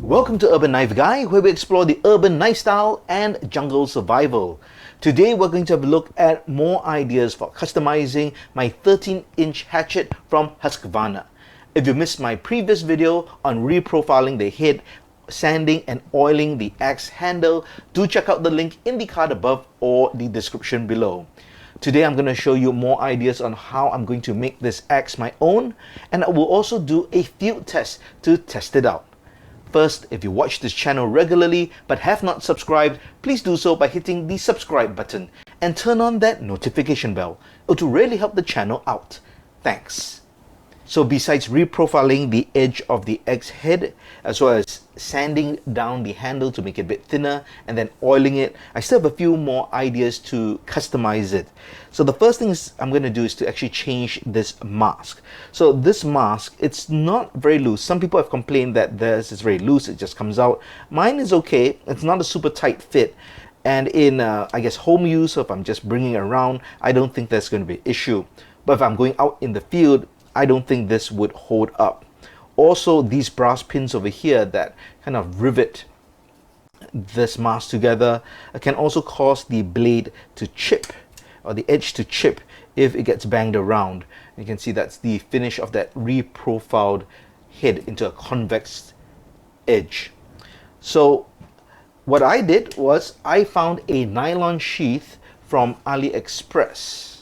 Welcome to Urban Knife Guy, where we explore the urban knife style and jungle survival. Today we're going to have a look at more ideas for customizing my 13-inch hatchet from Husqvarna. If you missed my previous video on reprofiling the head, sanding and oiling the axe handle, do check out the link in the card above or the description below. Today I'm going to show you more ideas on how I'm going to make this axe my own, and I will also do a field test to test it out. First, if you watch this channel regularly but have not subscribed, please do so by hitting the subscribe button and turn on that notification bell. It will really help the channel out. Thanks. So besides reprofiling the edge of the axe head, as well as sanding down the handle to make it a bit thinner and then oiling it, I still have a few more ideas to customize it. So the first thing I'm going to do is to actually change this mask. So this mask, it's not very loose. Some people have complained that theirs is very loose, it just comes out. Mine is okay, it's not a super tight fit. And in, I guess, home use, or if I'm just bringing it around, I don't think that's going to be an issue. But if I'm going out in the field, I don't think this would hold up. Also, these brass pins over here that kind of rivet this mask together can also cause the blade to chip, or the edge to chip, if it gets banged around. You can see that's the finish of that reprofiled head into a convex edge. So what I did was I found a nylon sheath from AliExpress.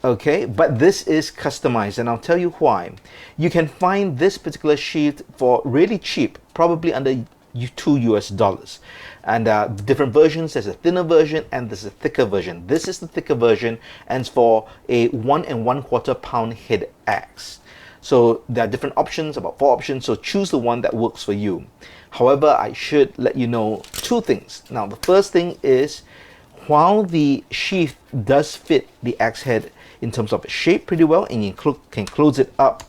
Okay, but this is customized, and I'll tell you why. You can find this particular sheath for really cheap, probably under $2 US. And different versions, there's a thinner version and there's a thicker version. This is the thicker version, and it's for a 1 1/4 pound head axe. So there are different options, about 4 options, so choose the one that works for you. However, I should let you know two things. Now, the first thing is, while the sheath does fit the axe head in terms of shape pretty well, and you can close it up,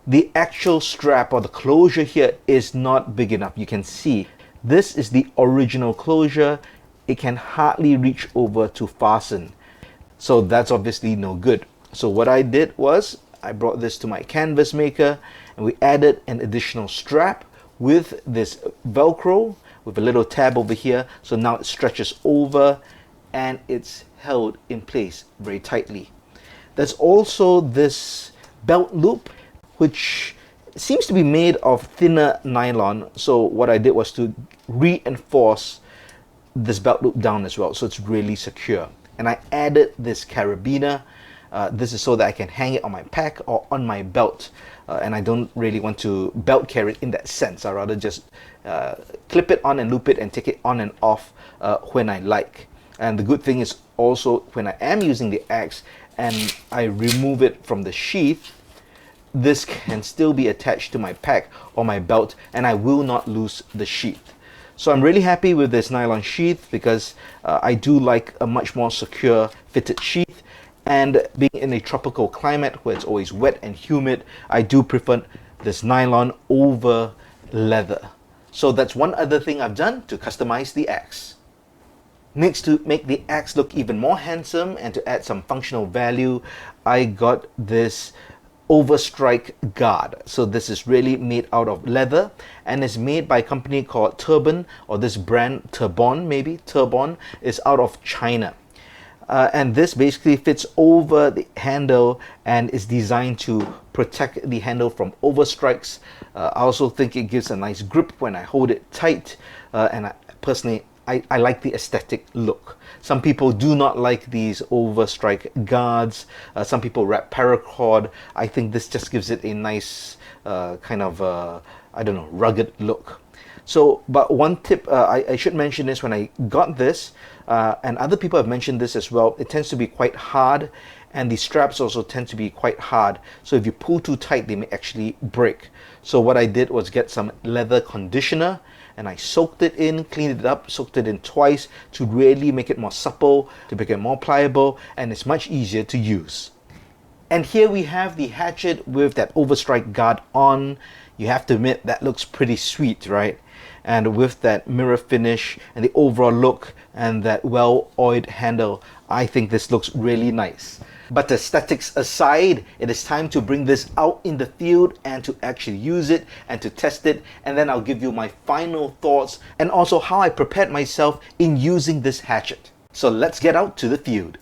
the actual strap or the closure here is not big enough. You can see this is the original closure. It can hardly reach over to fasten, so that's obviously no good. So what I did was I brought this to my canvas maker, and we added an additional strap with this Velcro with a little tab over here, so now it stretches over and it's held in place very tightly. There's also this belt loop, which seems to be made of thinner nylon. So what I did was to reinforce this belt loop down as well, so it's really secure. And I added this carabiner. This is so that I can hang it on my pack or on my belt. And I don't really want to belt carry it in that sense. I'd rather just clip it on and loop it and take it on and off when I like. And the good thing is also, when I am using the axe and I remove it from the sheath, this can still be attached to my pack or my belt, and I will not lose the sheath. So I'm really happy with this nylon sheath, because I do like a much more secure fitted sheath. And being in a tropical climate where it's always wet and humid, I do prefer this nylon over leather. So that's one other thing I've done to customize the axe. Next, to make the axe look even more handsome and to add some functional value, I got this Overstrike Guard. So this is really made out of leather, and is made by a company called Turban, or this brand Turbon, maybe Turbon, is out of China. And this basically fits over the handle and is designed to protect the handle from overstrikes. I also think it gives a nice grip when I hold it tight, and personally I like the aesthetic look. Some people do not like these Overstrike guards. Some people wrap paracord. I think this just gives it a nice kind of I don't know, rugged look. So, but one tip I should mention is, when I got this, and other people have mentioned this as well, it tends to be quite hard, and the straps also tend to be quite hard. So if you pull too tight, they may actually break. So what I did was get some leather conditioner, and I soaked it in, cleaned it up, soaked it in twice to really make it more supple, to make it more pliable, and it's much easier to use. And here we have the hatchet with that Overstrike Guard on. You have to admit, that looks pretty sweet, right? And with that mirror finish and the overall look and that well-oiled handle, I think this looks really nice. But aesthetics aside, it is time to bring this out in the field and to actually use it and to test it, and then I'll give you my final thoughts and also how I prepared myself in using this hatchet. So let's get out to the field.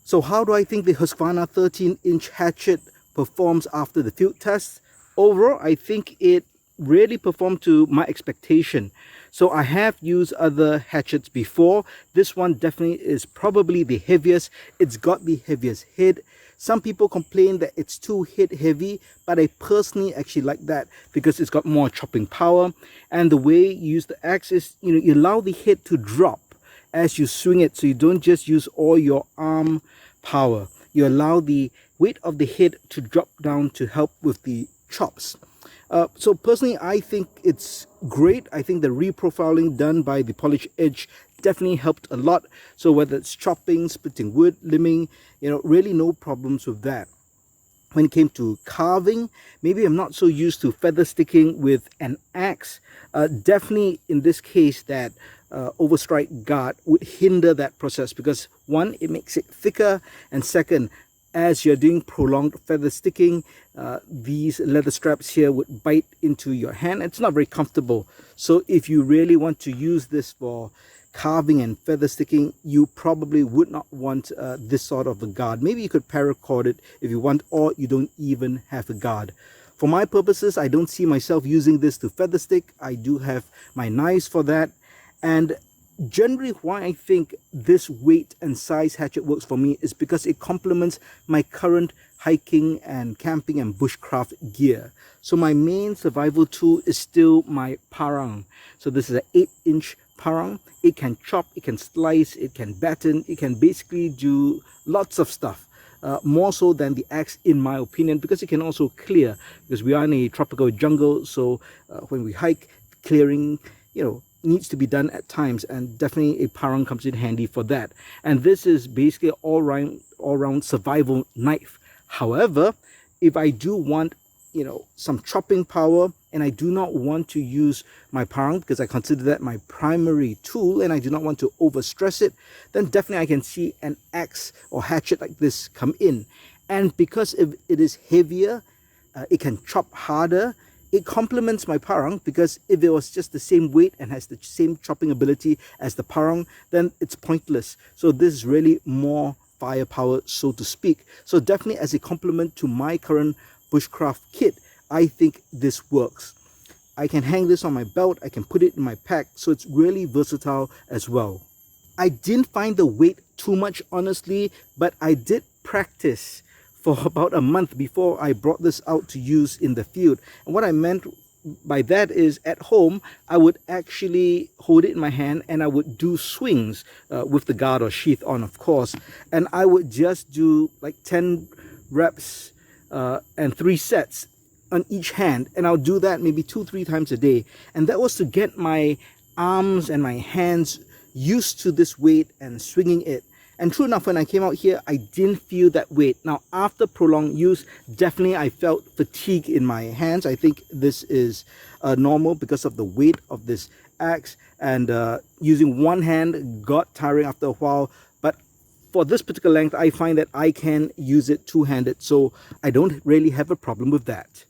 So how do I think the Husqvarna 13-inch hatchet performs after the field test? Overall, I think it really performed to my expectation. So I have used other hatchets before. This one definitely is probably the heaviest. It's got the heaviest head. Some people complain that it's too head heavy, but I personally actually like that because it's got more chopping power. And the way you use the axe is, you allow the head to drop as you swing it, so you don't just use all your arm power. You allow the weight of the head to drop down to help with the chops. So personally, I think it's great. I think the reprofiling done by the polish edge definitely helped a lot. So whether it's chopping, splitting wood, limbing, really no problems with that. When it came to carving, maybe I'm not so used to feather sticking with an axe. Definitely in this case that Overstrike Guard would hinder that process because one, it makes it thicker, and second, as you're doing prolonged feather sticking, these leather straps here would bite into your hand. It's not very comfortable. So if you really want to use this for carving and feather sticking, you probably would not want this sort of a guard. Maybe you could paracord it if you want, or you don't even have a guard. For my purposes, I don't see myself using this to feather stick. I do have my knives for that. And generally why I think this weight and size hatchet works for me is because it complements my current hiking and camping and bushcraft gear. So my main survival tool is still my parang. So this is an 8-inch parang. It can chop, it can slice, it can batten, it can basically do lots of stuff. More so than the axe in my opinion, because it can also clear, because we are in a tropical jungle. So when we hike, clearing, needs to be done at times, and definitely a parang comes in handy for that. And this is basically an all-round survival knife. However, if I do want some chopping power and I do not want to use my parang because I consider that my primary tool and I do not want to overstress it, then definitely I can see an axe or hatchet like this come in. And because if it is heavier, it can chop harder. It complements my parang, because if it was just the same weight and has the same chopping ability as the parang, then it's pointless. So this is really more firepower, so to speak. So definitely as a complement to my current bushcraft kit, I think this works. I can hang this on my belt, I can put it in my pack, so it's really versatile as well. I didn't find the weight too much honestly, but I did practice for about a month before I brought this out to use in the field. And what I meant by that is at home, I would actually hold it in my hand and I would do swings with the guard or sheath on, of course. And I would just do like 10 reps and 3 sets on each hand, and I'll do that maybe 2-3 times a day. And that was to get my arms and my hands used to this weight and swinging it. And true enough, when I came out here, I didn't feel that weight. Now, after prolonged use, definitely I felt fatigue in my hands. I think this is normal because of the weight of this axe, and using one hand got tiring after a while. But for this particular length, I find that I can use it two-handed, so I don't really have a problem with that.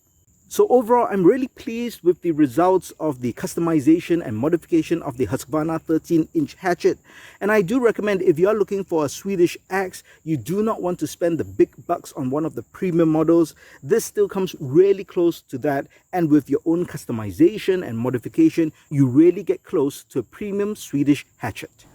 So overall, I'm really pleased with the results of the customization and modification of the Husqvarna 13-inch hatchet. And I do recommend, if you're looking for a Swedish axe, you do not want to spend the big bucks on one of the premium models. This still comes really close to that, and with your own customization and modification, you really get close to a premium Swedish hatchet.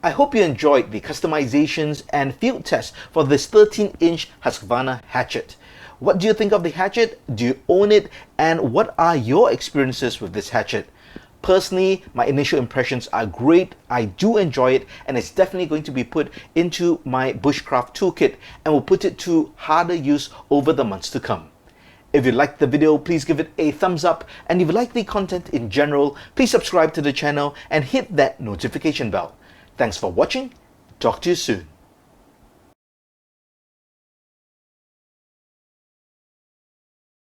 I hope you enjoyed the customizations and field tests for this 13-inch Husqvarna hatchet. What do you think of the hatchet? Do you own it? And what are your experiences with this hatchet? Personally, my initial impressions are great. I do enjoy it, and it's definitely going to be put into my bushcraft toolkit, and will put it to harder use over the months to come. If you liked the video, please give it a thumbs up, and if you like the content in general, please subscribe to the channel and hit that notification bell. Thanks for watching. Talk to you soon.